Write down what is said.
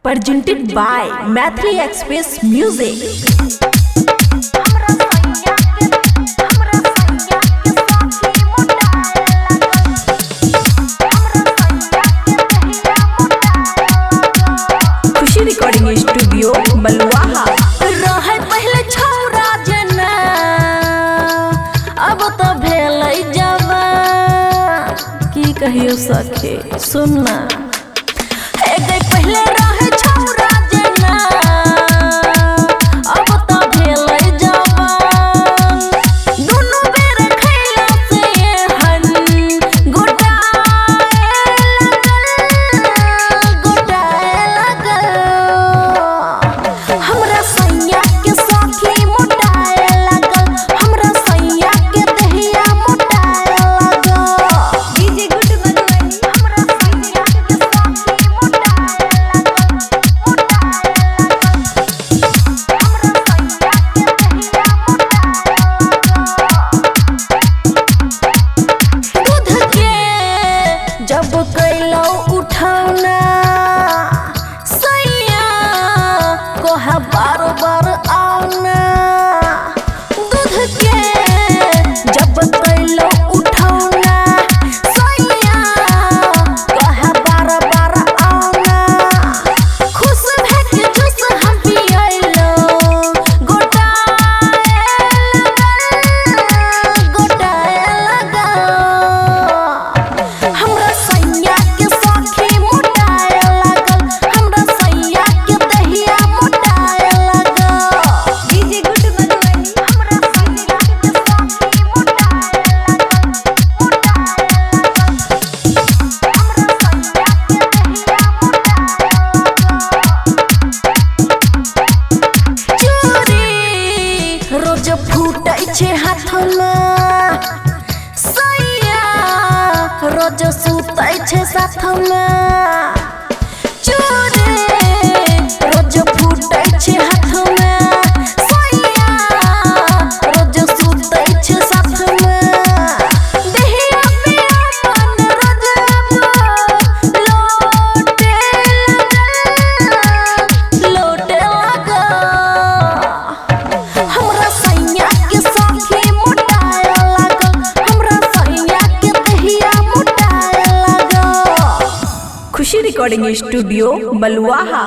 Presented by Mathri Express Music. Khushi recording studio Baluaha. रहे पहले छौरा जना अब तो भेलै जवान की कहियो सखे सुनना पहले रहे छौरा जना अब तो भेलै जवान दुनु बेर खैला से हन गोटाए लगल हमरा सैया के साथी मोटाए लगल हमरा सैया के दहिया मोटाए लगल डीजे गुड बनवानी हमरा सैया के साथी जब कैलो उठाना सैया कोहा बार बार आना दूध के जब कैलो उठाना सैया कोहा बार बार आना खुश भेके जूस हम पियलो गोटाए लगा हमरा सैया के साथी मोटाए लगल हमरा सैया के दहिया मोटाए लगल डीजे गुड बनवानी हमरा सैया के साथी मोटाए लगल रोज फूटै छै हाथ में सैया रोज सुतै छै साथ में चोरे रोज फूटै छै हाथ में सैया रोज सुतै छै साथ में देहिया पे अपन रोज लोटे लगा हमरा सैया के साथी मोटाए लगल हमरा सैया के दहिया मोटाए लगल खुशी रिकॉर्डिंग स्टूडियो बलुआहा।